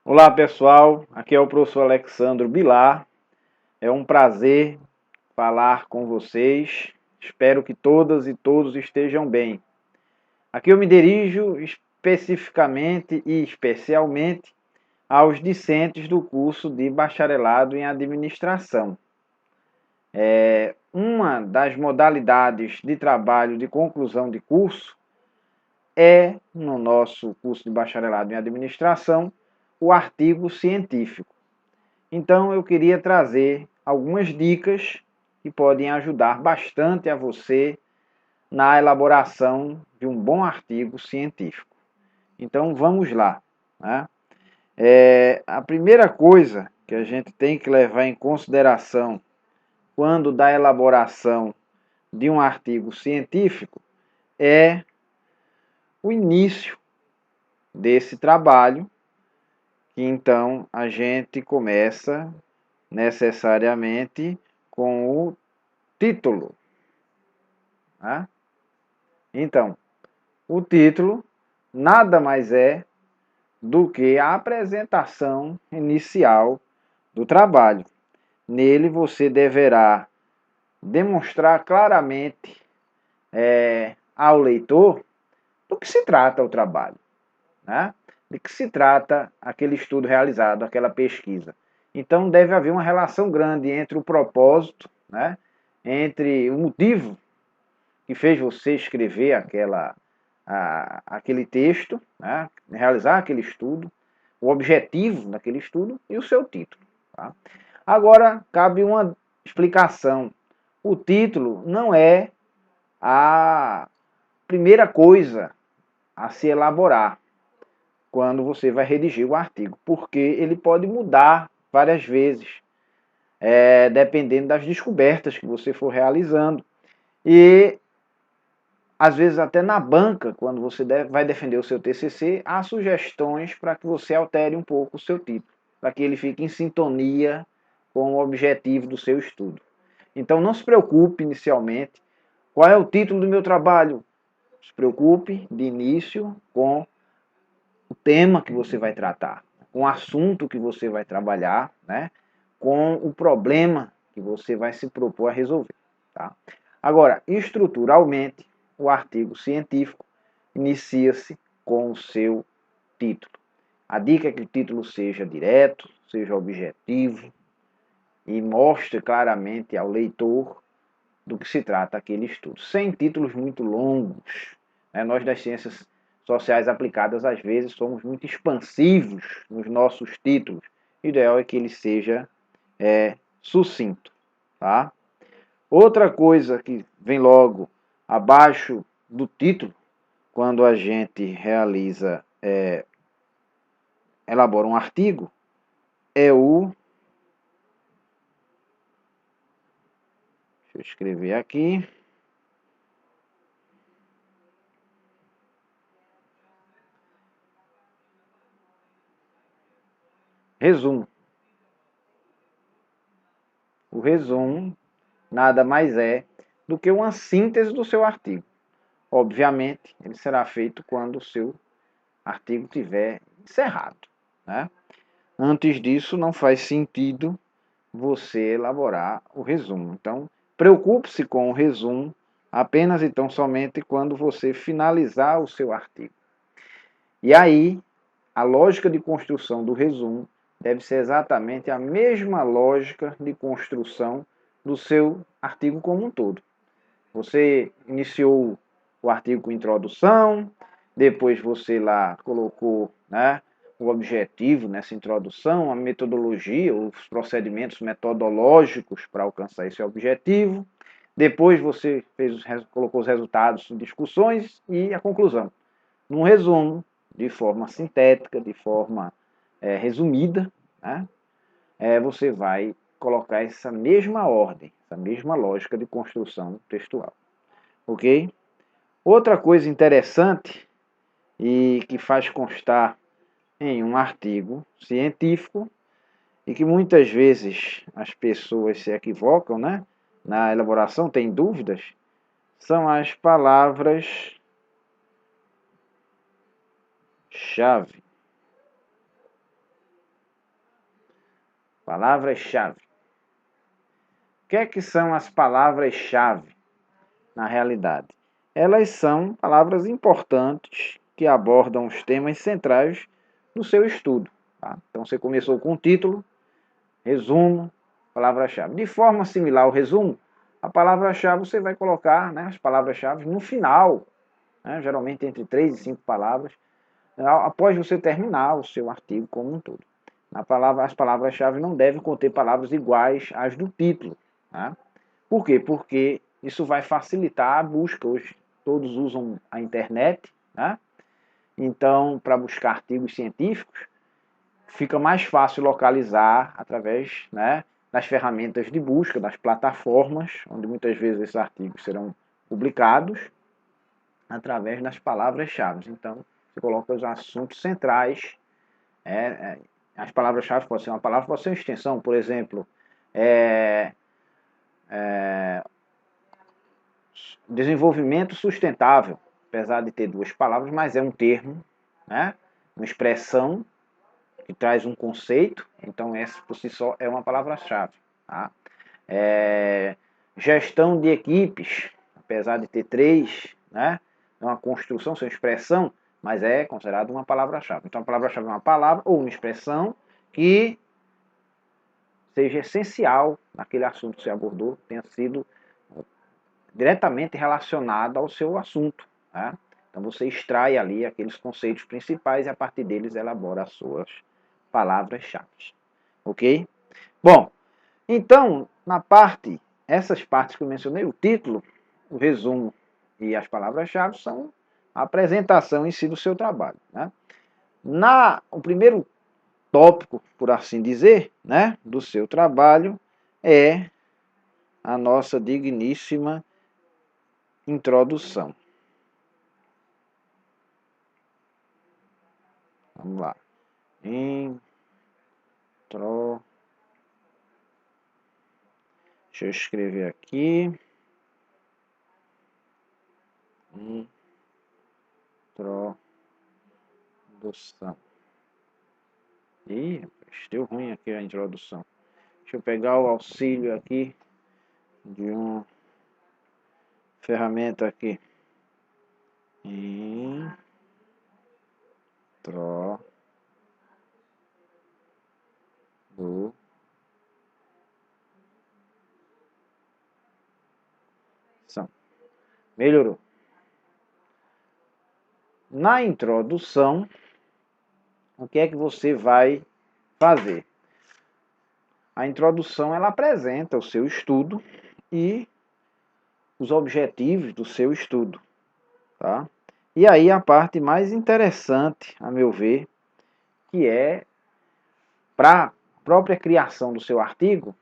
Olá pessoal, aqui é o professor Alexandro Bilar. É um prazer falar com vocês. Espero que todas e todos estejam bem. Aqui eu me dirijo especificamente e especialmente aos discentes do curso de bacharelado em administração. Uma das modalidades de trabalho de conclusão de curso é, no nosso curso de bacharelado em administração, o artigo científico. Então eu queria trazer algumas dicas que podem ajudar bastante a você na elaboração de um bom artigo científico. Então vamos lá, né? A primeira coisa que a gente tem que levar em consideração quando da elaboração de um artigo científico é o início desse trabalho, que então a gente começa necessariamente com o título. Né? Então, o título nada mais é do que a apresentação inicial do trabalho. Nele você deverá demonstrar claramente ao leitor do que se trata o trabalho, né? De que se trata aquele estudo realizado, aquela pesquisa. Então deve haver uma relação grande entre o propósito, né? Entre o motivo que fez você escrever aquele texto, né? Realizar aquele estudo, o objetivo daquele estudo e o seu título. Tá? Agora, cabe uma explicação. O título não é a primeira coisa a se elaborar quando você vai redigir o artigo, porque ele pode mudar várias vezes, dependendo das descobertas que você for realizando. E às vezes até na banca, quando você vai defender o seu TCC, há sugestões para que você altere um pouco o seu título, para que ele fique em sintonia com o objetivo do seu estudo. Então não se preocupe inicialmente, qual é o título do meu trabalho? Se preocupe de início com o tema que você vai tratar, com o assunto que você vai trabalhar, né? Com o problema que você vai se propor a resolver. Tá? Agora, estruturalmente, o artigo científico inicia-se com o seu título. A dica é que o título seja direto, seja objetivo e mostre claramente ao leitor do que se trata aquele estudo, sem títulos muito longos. Nós das ciências sociais aplicadas, às vezes, somos muito expansivos nos nossos títulos. O ideal é que ele seja sucinto. Tá? Outra coisa que vem logo abaixo do título, quando a gente elabora um artigo, é o... Deixa eu escrever aqui. Resumo. O resumo nada mais é do que uma síntese do seu artigo. Obviamente, ele será feito quando o seu artigo tiver encerrado. Né? Antes disso, não faz sentido você elaborar o resumo. Então, preocupe-se com o resumo apenas e tão somente quando você finalizar o seu artigo. E aí, a lógica de construção do resumo deve ser exatamente a mesma lógica de construção do seu artigo como um todo. Você iniciou o artigo com introdução, depois você lá colocou, né, o objetivo nessa introdução, a metodologia, os procedimentos metodológicos para alcançar esse objetivo. Depois você colocou os resultados, discussões e a conclusão. Num resumo, de forma sintética, de forma resumida, né, você vai colocar essa mesma ordem, essa mesma lógica de construção textual. Ok? Outra coisa interessante e que faz constar em um artigo científico e que muitas vezes as pessoas se equivocam, né? Na elaboração, tem dúvidas, são as palavras-chave. Palavras-chave. O que é que são as palavras-chave na realidade? Elas são palavras importantes que abordam os temas centrais do seu estudo. Tá? Então você começou com o título, resumo, palavra-chave. De forma similar ao resumo, a palavra-chave você vai colocar, né, as palavras-chave no final, né, geralmente entre 3 e 5 palavras, após você terminar o seu artigo como um todo. As palavras-chave não devem conter palavras iguais às do título. Tá? Por quê? Porque isso vai facilitar a busca. Hoje todos usam a internet, né? Então, para buscar artigos científicos, fica mais fácil localizar através, né, das ferramentas de busca, das plataformas, onde muitas vezes esses artigos serão publicados, através das palavras-chave. Então, você coloca os assuntos centrais. As palavras-chave podem ser uma palavra, pode ser uma extensão, por exemplo, desenvolvimento sustentável, apesar de ter 2 palavras, mas é um termo, né, uma expressão que traz um conceito, então essa por si só é uma palavra-chave. Tá? Gestão de equipes, apesar de ter 3, né, é uma construção, é uma expressão, mas é considerado uma palavra-chave. Então a palavra-chave é uma palavra ou uma expressão que seja essencial naquele assunto que você abordou, tenha sido diretamente relacionada ao seu assunto. Tá? Então você extrai ali aqueles conceitos principais e a partir deles elabora as suas palavras-chave. Ok? Bom, então, essas partes que eu mencionei, o título, o resumo e as palavras-chave são a apresentação em si do seu trabalho. Né? O primeiro tópico, por assim dizer, né, do seu trabalho é a nossa digníssima introdução. Vamos lá. Deixa eu escrever aqui. Introdução. Ih, rapaz, deu ruim aqui a introdução. Deixa eu pegar o auxílio aqui de uma ferramenta aqui. Introdução. Melhorou. Na introdução, o que é que você vai fazer? A introdução ela apresenta o seu estudo e os objetivos do seu estudo, tá? E aí a parte mais interessante, a meu ver, que é para a própria criação do seu artigo,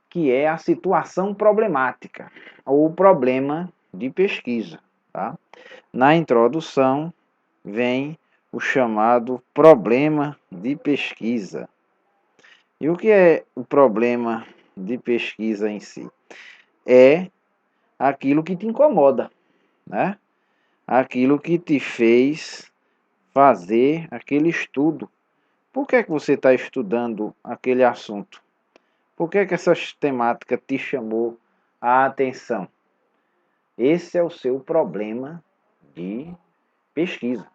que é a situação problemática ou problema de pesquisa, tá? Na introdução vem o chamado problema de pesquisa. E o que é o problema de pesquisa em si? É aquilo que te incomoda, né? Aquilo que te fez fazer aquele estudo. Por que é que você está estudando aquele assunto? Por que é que essa temática te chamou a atenção? Esse é o seu problema de pesquisa.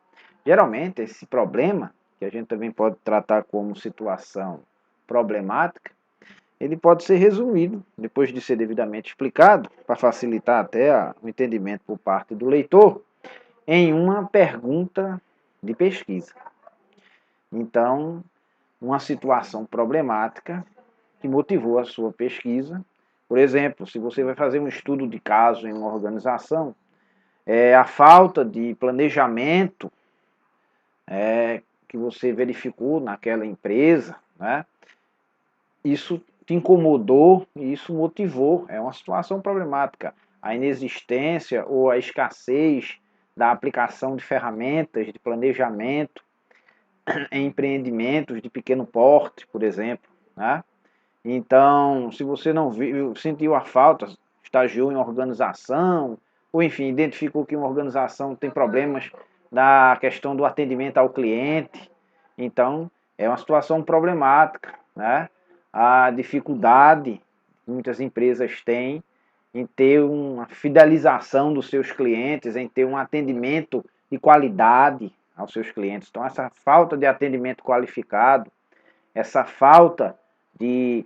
Geralmente, esse problema, que a gente também pode tratar como situação problemática, ele pode ser resumido, depois de ser devidamente explicado, para facilitar até o entendimento por parte do leitor, em uma pergunta de pesquisa. Então, uma situação problemática que motivou a sua pesquisa. Por exemplo, se você vai fazer um estudo de caso em uma organização, a falta de planejamento que você verificou naquela empresa, né? Isso te incomodou e isso motivou. É uma situação problemática. A inexistência ou a escassez da aplicação de ferramentas de planejamento em empreendimentos de pequeno porte, por exemplo, né? Então, se você não viu, sentiu a falta, estagiou em organização, ou enfim, identificou que uma organização tem problemas na questão do atendimento ao cliente, então é uma situação problemática, né? a dificuldade que muitas empresas têm em ter uma fidelização dos seus clientes, em ter um atendimento de qualidade aos seus clientes. Então, essa falta de atendimento qualificado, essa falta de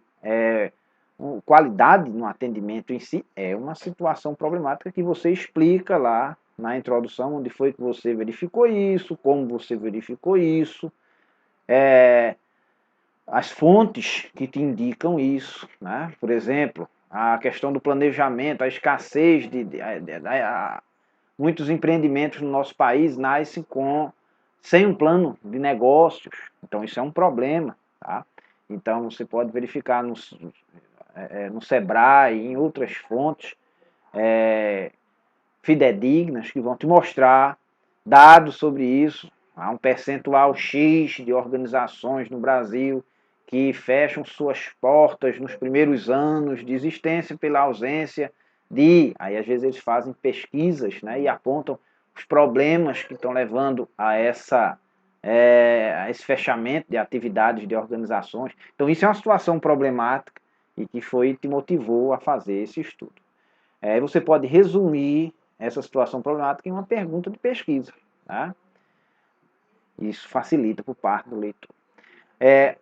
qualidade no atendimento em si, é uma situação problemática que você explica lá na introdução, onde foi que você verificou isso, como você verificou isso, as fontes que te indicam isso, né? Por exemplo, a questão do planejamento, a escassez muitos empreendimentos no nosso país nascem sem um plano de negócios, então isso é um problema, tá? Então você pode verificar no Sebrae e em outras fontes fidedignas que vão te mostrar dados sobre isso. Há um percentual X de organizações no Brasil que fecham suas portas nos primeiros anos de existência pela ausência aí às vezes eles fazem pesquisas, né, e apontam os problemas que estão levando a esse fechamento de atividades de organizações. Então isso é uma situação problemática e que te motivou a fazer esse estudo. Você pode resumir essa situação problemática em uma pergunta de pesquisa, tá? Isso facilita por parte do leitor.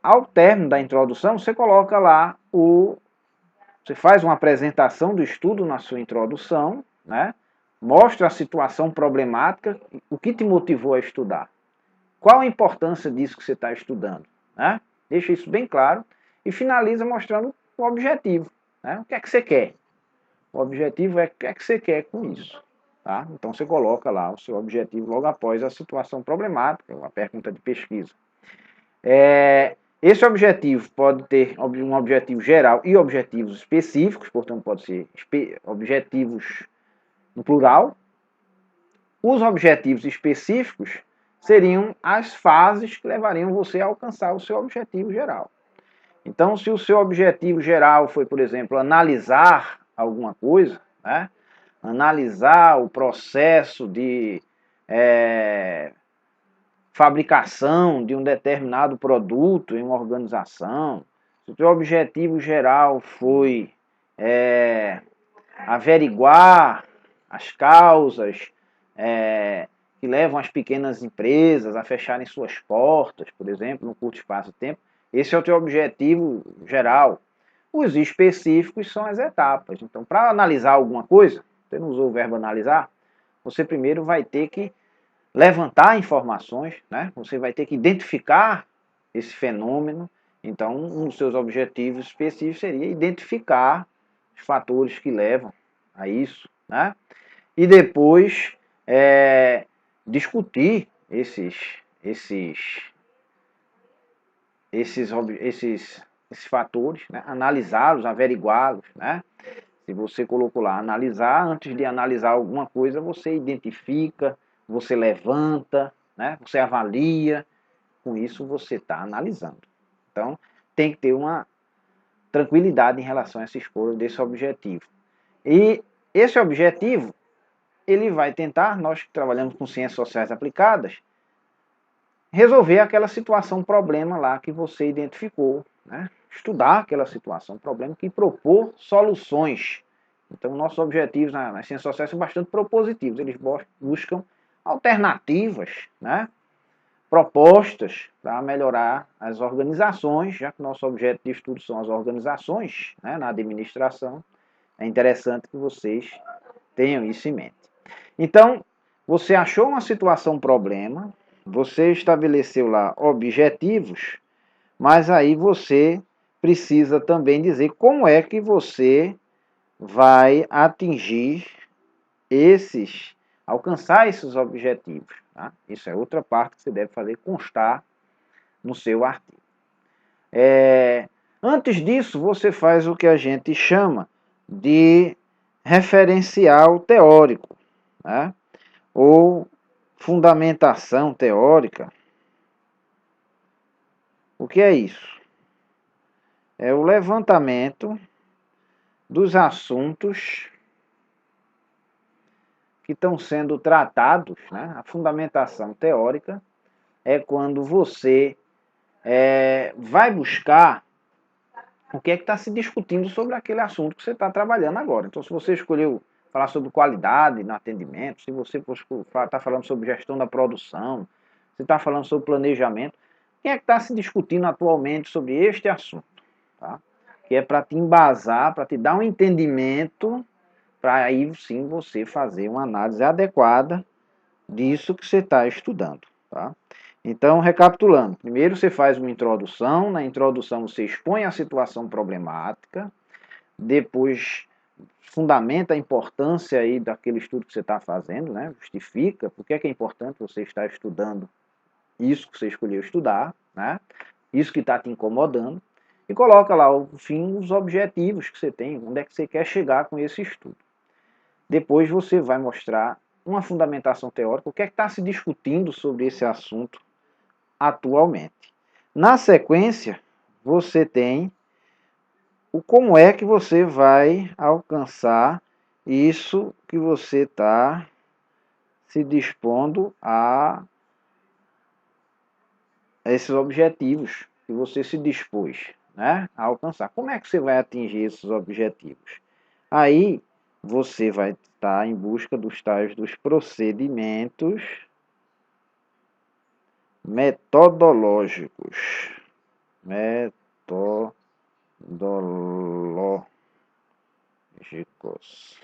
Ao término da introdução, você coloca lá você faz uma apresentação do estudo na sua introdução, né? Mostra a situação problemática, o que te motivou a estudar. Qual a importância disso que você está estudando, né? Deixa isso bem claro e finaliza mostrando o objetivo, né? O que é que você quer? O objetivo é o que é que você quer com isso, tá? Então você coloca lá o seu objetivo logo após a situação problemática, uma pergunta de pesquisa. Esse objetivo pode ter um objetivo geral e objetivos específicos, portanto pode ser objetivos no plural. Os objetivos específicos seriam as fases que levariam você a alcançar o seu objetivo geral. Então, se o seu objetivo geral foi, por exemplo, analisar alguma coisa, né? Analisar o processo de fabricação de um determinado produto em uma organização, se o seu objetivo geral foi averiguar as causas que levam as pequenas empresas a fecharem suas portas, por exemplo, num curto espaço de tempo, esse é o teu objetivo geral. Os específicos são as etapas. Então, para analisar alguma coisa, você não usou o verbo analisar, você primeiro vai ter que levantar informações, né? Você vai ter que identificar esse fenômeno. Então, um dos seus objetivos específicos seria identificar os fatores que levam a isso, né? E depois discutir esses fatores, né? Analisá-los, averiguá-los, né? Se você colocou lá analisar, antes de analisar alguma coisa, você identifica, você levanta, né? Você avalia, com isso você está analisando. Então, tem que ter uma tranquilidade em relação a essa escolha desse objetivo. E esse objetivo, ele vai tentar, nós que trabalhamos com ciências sociais aplicadas, resolver aquela situação, problema lá que você identificou, né? Estudar aquela situação, problema e propor soluções. Então, nossos objetivos nas ciências sociais são bastante propositivos. Eles buscam alternativas, né? Propostas para melhorar as organizações, já que nosso objeto de estudo são as organizações, né, na administração. É interessante que vocês tenham isso em mente. Então, você achou uma situação problema, você estabeleceu lá objetivos, mas aí você precisa também dizer como é que você vai alcançar esses objetivos. Tá? Isso é outra parte que você deve fazer constar no seu artigo. Antes disso, você faz o que a gente chama de referencial teórico, né? Ou fundamentação teórica. O que é isso? É o levantamento dos assuntos que estão sendo tratados, né? A fundamentação teórica é quando você vai buscar o que é que está se discutindo sobre aquele assunto que você está trabalhando agora. Então, se você escolheu falar sobre qualidade no atendimento, se você está falando sobre gestão da produção, se está falando sobre planejamento, quem é que está se discutindo atualmente sobre este assunto? Tá? Que é para te embasar, para te dar um entendimento, para aí sim você fazer uma análise adequada disso que você está estudando. Tá? Então, recapitulando, primeiro você faz uma introdução, na introdução você expõe a situação problemática, depois fundamenta a importância aí daquele estudo que você está fazendo, né? Justifica por que é importante você estar estudando isso que você escolheu estudar, né? Isso que está te incomodando, e coloca lá, ao fim, os objetivos que você tem, onde é que você quer chegar com esse estudo. Depois você vai mostrar uma fundamentação teórica, o que é que está se discutindo sobre esse assunto atualmente. Na sequência, você tem o como é que você vai alcançar isso que você está se dispondo a esses objetivos que você se dispôs, né, a alcançar. Como é que você vai atingir esses objetivos? Aí você vai estar em busca dos tais dos procedimentos metodológicos. Metodológicos.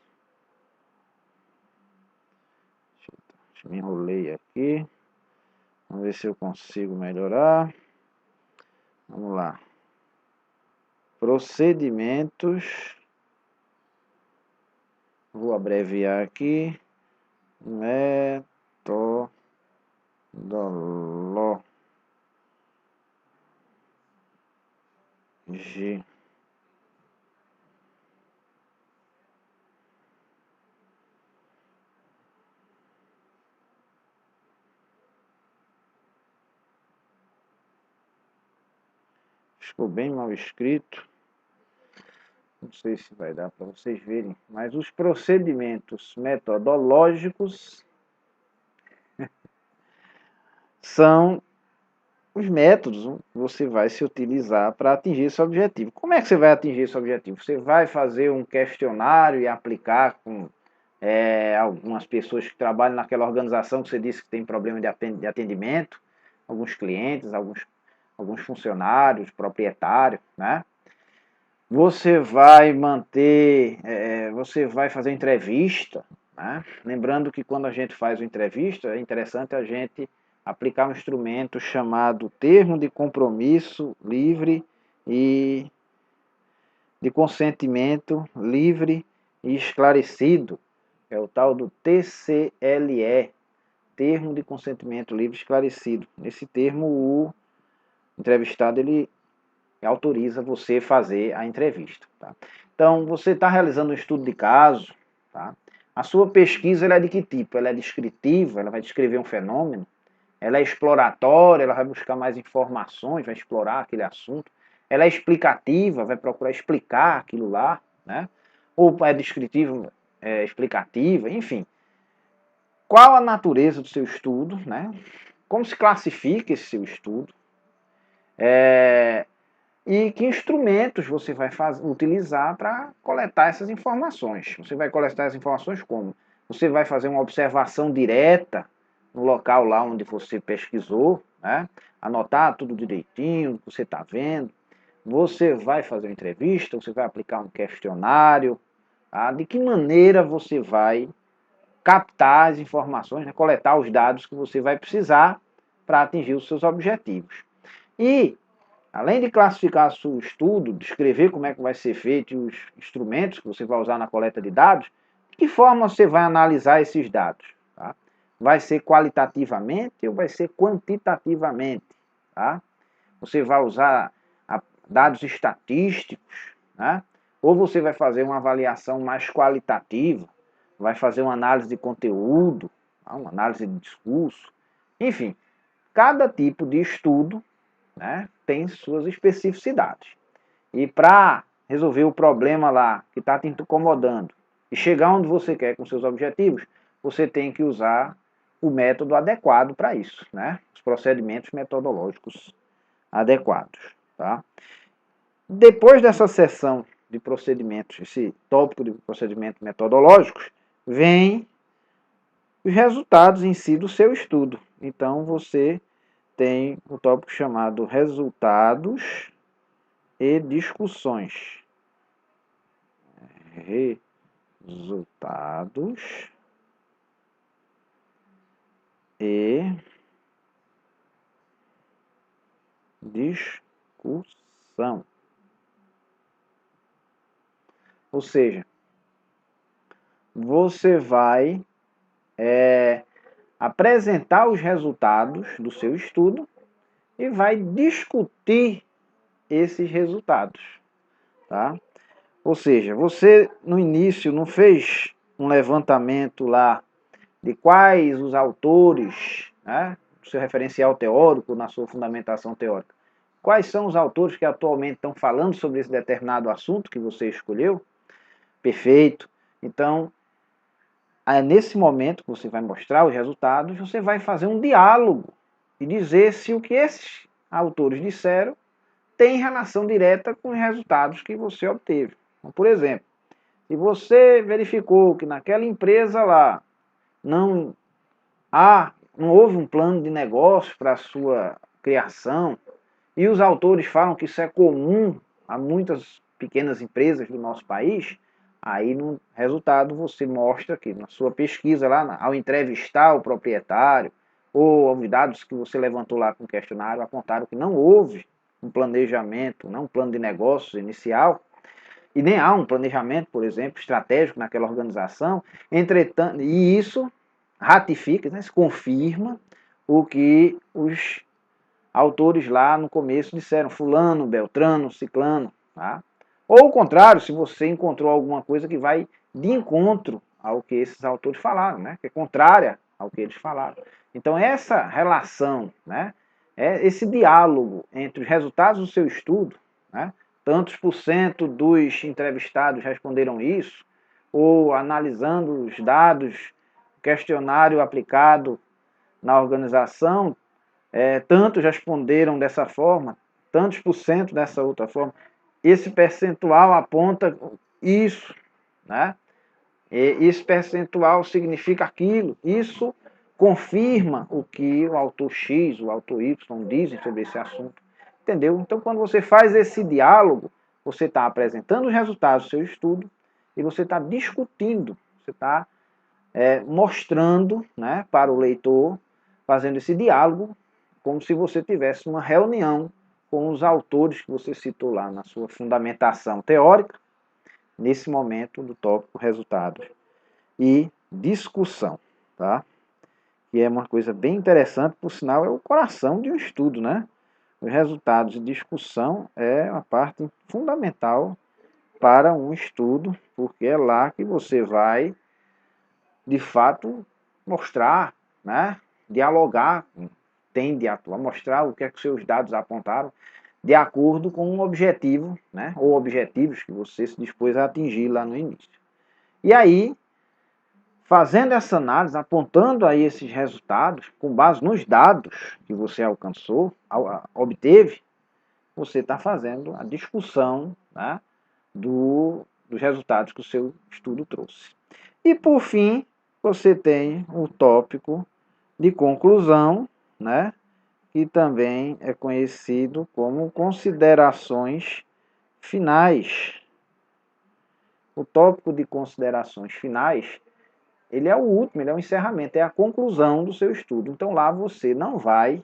Me enrolei aqui. Vamos ver se eu consigo melhorar. Vamos lá. Procedimentos. Vou abreviar aqui. Metodológicos. Ficou bem mal escrito. Não sei se vai dar para vocês verem, mas os procedimentos metodológicos são os métodos que você vai se utilizar para atingir esse objetivo. Como é que você vai atingir esse objetivo? Você vai fazer um questionário e aplicar com algumas pessoas que trabalham naquela organização que você disse que tem problema de atendimento, alguns clientes, alguns funcionários, proprietários, né? Você vai você vai fazer entrevista, né? Lembrando que quando a gente faz uma entrevista, é interessante a gente aplicar um instrumento chamado termo de compromisso livre e de consentimento livre e esclarecido, é o tal do TCLE, termo de consentimento livre e esclarecido. Nesse termo, o entrevistado ele autoriza você a fazer a entrevista. Tá? Então, você está realizando um estudo de caso, tá? A sua pesquisa ela é de que tipo? Ela é descritiva, ela vai descrever um fenômeno, ela é exploratória, ela vai buscar mais informações, vai explorar aquele assunto, ela é explicativa, vai procurar explicar aquilo lá, né? Ou é descritiva, explicativa, enfim. Qual a natureza do seu estudo, né? Como se classifica esse seu estudo? E que instrumentos você vai utilizar para coletar essas informações. Você vai coletar as informações como? Você vai fazer uma observação direta no local lá onde você pesquisou, né? Anotar tudo direitinho, o que você está vendo. Você vai fazer uma entrevista, você vai aplicar um questionário. Tá? De que maneira você vai captar as informações, né? Coletar os dados que você vai precisar para atingir os seus objetivos. E além de classificar o estudo, descrever como é que vai ser feito e os instrumentos que você vai usar na coleta de dados, de que forma você vai analisar esses dados? Tá? Vai ser qualitativamente ou vai ser quantitativamente? Tá? Você vai usar dados estatísticos, né? Ou você vai fazer uma avaliação mais qualitativa, vai fazer uma análise de conteúdo, tá? Uma análise de discurso, enfim, cada tipo de estudo, né, tem suas especificidades. E para resolver o problema lá que está te incomodando e chegar onde você quer com seus objetivos, você tem que usar o método adequado para isso, né? Os procedimentos metodológicos adequados. Tá? Depois dessa sessão de procedimentos, esse tópico de procedimentos metodológicos, vem os resultados em si do seu estudo. Então, você tem o tópico chamado resultados e discussões. Resultados e discussão. Ou seja, você vai apresentar os resultados do seu estudo e vai discutir esses resultados, tá? Ou seja, você no início não fez um levantamento lá de quais os autores, né, do seu referencial teórico, na sua fundamentação teórica, quais são os autores que atualmente estão falando sobre esse determinado assunto que você escolheu? Perfeito. Então, nesse momento que você vai mostrar os resultados, você vai fazer um diálogo e dizer se o que esses autores disseram tem relação direta com os resultados que você obteve. Então, por exemplo, se você verificou que naquela empresa lá não houve um plano de negócio para a sua criação, e os autores falam que isso é comum a muitas pequenas empresas do nosso país, aí no resultado você mostra que na sua pesquisa lá, ao entrevistar o proprietário, ou os dados que você levantou lá com o questionário apontaram que não houve um planejamento, não um plano de negócios inicial, e nem há um planejamento, por exemplo, estratégico naquela organização. Entretanto, e isso ratifica, né, se confirma o que os autores lá no começo disseram, fulano, beltrano, ciclano, tá? Ou o contrário, se você encontrou alguma coisa que vai de encontro ao que esses autores falaram, né, que é contrária ao que eles falaram. Então essa relação, né, esse diálogo entre os resultados do seu estudo, né, tantos por cento dos entrevistados responderam isso, ou analisando os dados, questionário aplicado na organização, tantos responderam dessa forma, tantos por cento dessa outra forma. Esse percentual aponta isso, né? E esse percentual significa aquilo. Isso confirma o que o autor X, o autor Y dizem sobre esse assunto. Entendeu? Então, quando você faz esse diálogo, você está apresentando os resultados do seu estudo e você está discutindo, você está mostrando, né, para o leitor, fazendo esse diálogo, como se você tivesse uma reunião com os autores que você citou lá na sua fundamentação teórica, nesse momento do tópico resultados e discussão, tá? Que é uma coisa bem interessante, por sinal, é o coração de um estudo, né? Os resultados e discussão é uma parte fundamental para um estudo, porque é lá que você vai, de fato, mostrar, né? Dialogar, tende a mostrar o que é que seus dados apontaram, de acordo com um objetivo, né? Ou objetivos que você se dispôs a atingir lá no início. E aí, fazendo essa análise, apontando aí esses resultados, com base nos dados que você alcançou, obteve, você está fazendo a discussão, né, dos resultados que o seu estudo trouxe. E por fim, você tem o tópico de conclusão, né, que também é conhecido como considerações finais. O tópico de considerações finais, ele é o último, ele é o encerramento, é a conclusão do seu estudo. Então lá você não vai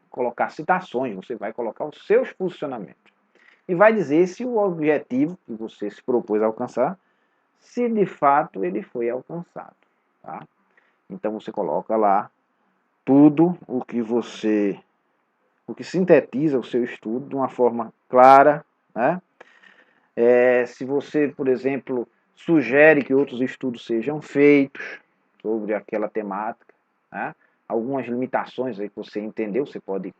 colocar citações, você vai colocar os seus posicionamentos. E vai dizer se o objetivo que você se propôs a alcançar, se de fato ele foi alcançado. Tá? Então você coloca lá tudo o que sintetiza o seu estudo de uma forma clara, né? Se você, por exemplo, sugere que outros estudos sejam feitos sobre aquela temática, né? Algumas limitações aí que você entendeu, você pode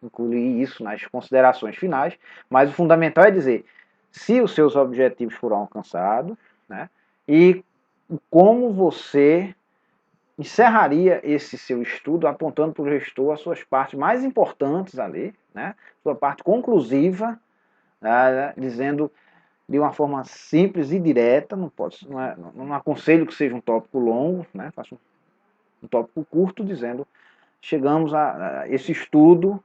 incluir isso nas considerações finais, mas o fundamental é dizer se os seus objetivos foram alcançados, né? E como você encerraria esse seu estudo apontando para o gestor as suas partes mais importantes ali, né? Sua parte conclusiva, né? Dizendo de uma forma simples e direta, não aconselho que seja um tópico longo, né? Faça um tópico curto dizendo, chegamos a esse estudo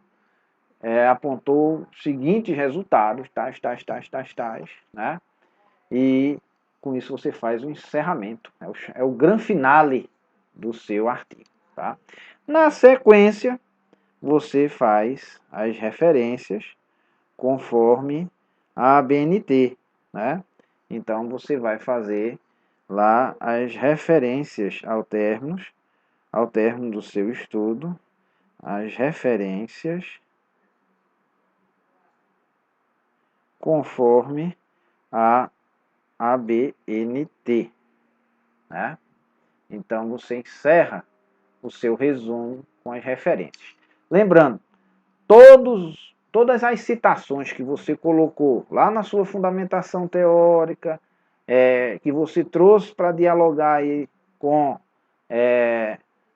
apontou os seguintes resultados, tais, né? E com isso você faz o encerramento, é o grande finale do seu artigo, tá? Na sequência, você faz as referências conforme a ABNT, né? Então você vai fazer lá as referências ao término do seu estudo, as referências conforme a ABNT, né? Então você encerra o seu resumo com as referências. Lembrando, todas as citações que você colocou lá na sua fundamentação teórica, que você trouxe para dialogar aí com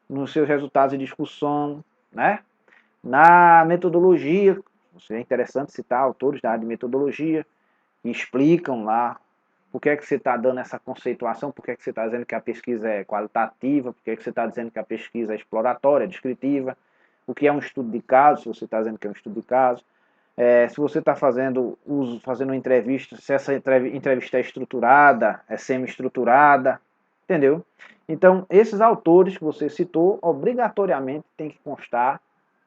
nos seus resultados de discussão, né? Na metodologia, é interessante citar autores da área de metodologia que explicam lá por que é que você está dando essa conceituação, por que é que você está dizendo que a pesquisa é qualitativa, por que é que você está dizendo que a pesquisa é exploratória, descritiva, o que é um estudo de caso, se você está dizendo que é um estudo de caso, se você está fazendo uma entrevista, se essa entrevista é estruturada, é semi-estruturada, entendeu? Então, esses autores que você citou, obrigatoriamente tem que constar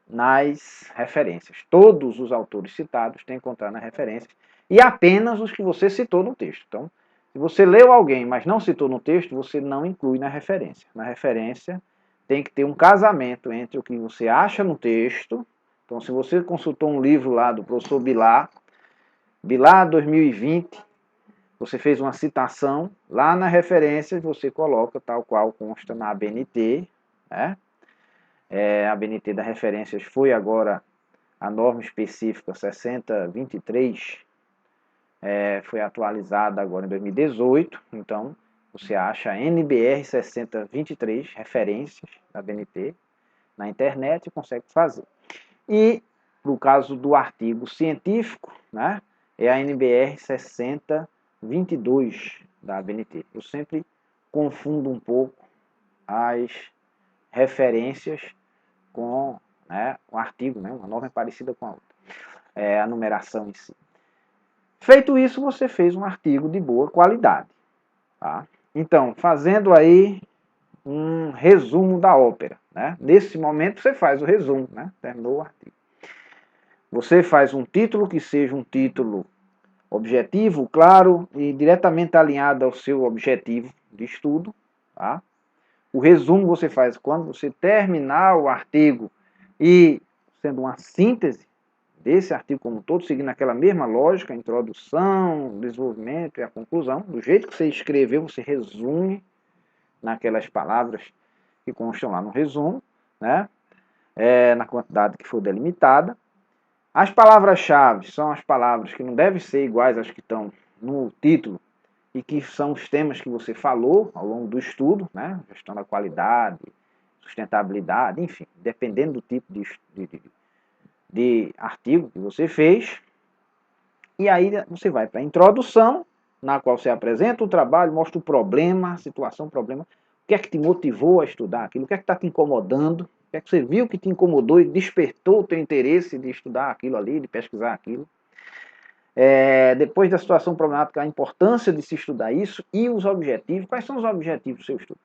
nas referências. Todos os autores citados têm que constar nas referências e apenas os que você citou no texto. Então, se você leu alguém, mas não citou no texto, você não inclui na referência. Na referência tem que ter um casamento entre o que você acha no texto. Então, se você consultou um livro lá do professor Bilar 2020, você fez uma citação, lá na referência você coloca tal qual consta na ABNT, né? A ABNT das referências foi agora a norma específica 6023, foi atualizada agora em 2018, então você acha a NBR 6023, referências da ABNT, na internet e consegue fazer. E no caso do artigo científico, né, é a NBR 6022 da ABNT. Eu sempre confundo um pouco as referências com, né, o artigo, né, uma norma é parecida com a outra, a numeração em si. Feito isso, você fez um artigo de boa qualidade. Tá? Então, fazendo aí um resumo da ópera, né? Nesse momento você faz o resumo, né? Terminou o artigo. Você faz um título que seja um título objetivo, claro e diretamente alinhado ao seu objetivo de estudo. Tá? O resumo você faz quando você terminar o artigo e sendo uma síntese desse artigo como um todo, seguindo aquela mesma lógica, a introdução, o desenvolvimento e a conclusão. Do jeito que você escreveu, você resume naquelas palavras que constam lá no resumo, né? Na quantidade que for delimitada. As palavras-chave são as palavras que não devem ser iguais às que estão no título e que são os temas que você falou ao longo do estudo, né? Gestão da qualidade, sustentabilidade, enfim, dependendo do tipo de artigo que você fez. E aí você vai para a introdução, na qual você apresenta o trabalho, mostra o problema, a situação, o problema, o que é que te motivou a estudar aquilo, o que é que está te incomodando, o que é que você viu que te incomodou e despertou o teu interesse de estudar aquilo ali, de pesquisar aquilo. Depois da situação problemática, a importância de se estudar isso e os objetivos. Quais são os objetivos do seu estudo?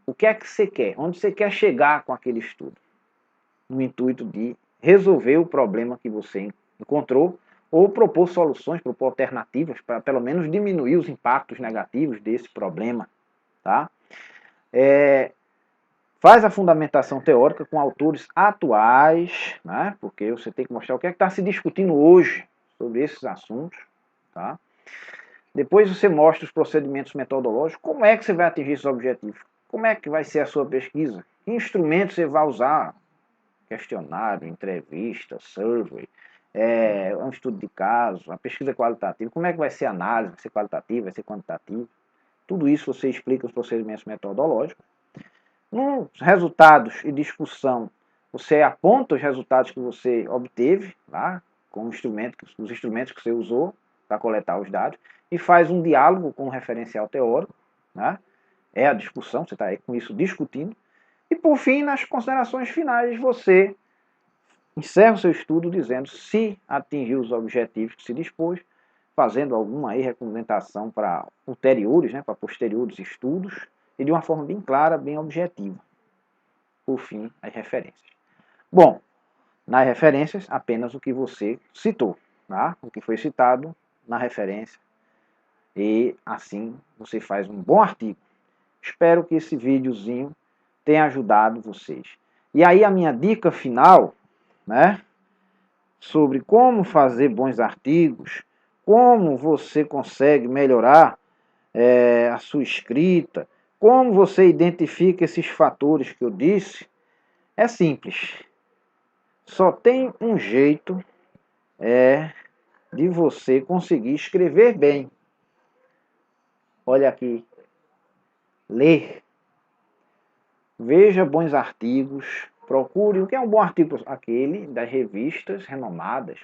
O que é que você quer? Onde você quer chegar com aquele estudo? No intuito de resolver o problema que você encontrou ou propor soluções, propor alternativas para pelo menos diminuir os impactos negativos desse problema. Tá? Faz a fundamentação teórica com autores atuais, né? Porque você tem que mostrar o que é que está se discutindo hoje sobre esses assuntos. Tá? Depois você mostra os procedimentos metodológicos, como é que você vai atingir esses objetivos, como é que vai ser a sua pesquisa, que instrumentos você vai usar, questionário, entrevista, survey, um estudo de caso, a pesquisa qualitativa, como é que vai ser a análise, vai ser qualitativa, vai ser quantitativa. Tudo isso você explica os procedimentos metodológicos. Nos resultados e discussão, você aponta os resultados que você obteve lá, com os instrumentos que você usou para coletar os dados, e faz um diálogo com o referencial teórico, né? É a discussão, você está aí com isso discutindo. E por fim, nas considerações finais, você encerra o seu estudo dizendo se atingiu os objetivos que se dispôs, fazendo alguma aí recomendação para ulteriores, né, para posteriores estudos, e de uma forma bem clara, bem objetiva. Por fim, as referências. Bom, nas referências, apenas o que você citou, tá? O que foi citado na referência, e assim você faz um bom artigo. Espero que esse videozinho tenha ajudado vocês. E aí a minha dica final, né, sobre como fazer bons artigos, como você consegue melhorar a sua escrita, como você identifica esses fatores que eu disse, é simples. Só tem um jeito de você conseguir escrever bem. Olha aqui, ler. Veja bons artigos, procure o que é um bom artigo, aquele das revistas renomadas.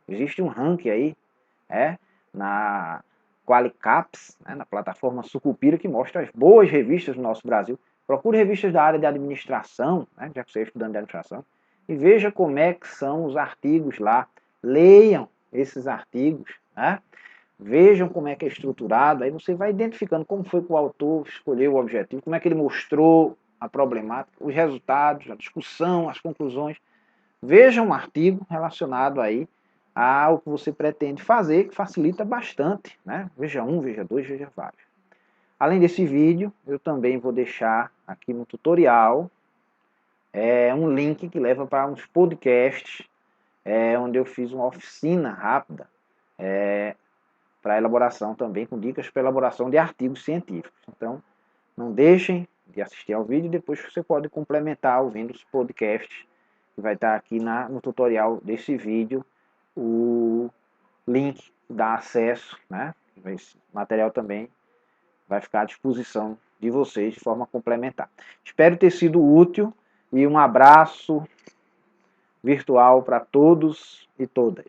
Existe um ranking aí, na Qualicaps, na plataforma Sucupira, que mostra as boas revistas do nosso Brasil. Procure revistas da área de administração, já que você é estudante de administração, e veja como é que são os artigos lá. Leiam esses artigos, vejam como é que é estruturado, aí você vai identificando como foi que o autor escolheu o objetivo, como é que ele mostrou a problemática, os resultados, a discussão, as conclusões. Veja um artigo relacionado aí ao que você pretende fazer, que facilita bastante, Veja um, veja dois, veja vários. Além desse vídeo, eu também vou deixar aqui no tutorial um link que leva para uns podcasts, onde eu fiz uma oficina rápida para elaboração também, com dicas para elaboração de artigos científicos. Então, não deixem de assistir ao vídeo, depois você pode complementar ouvindo os podcasts, que vai estar aqui no tutorial desse vídeo, o link que dá acesso, Esse material também vai ficar à disposição de vocês de forma complementar. Espero ter sido útil e um abraço virtual para todos e todas.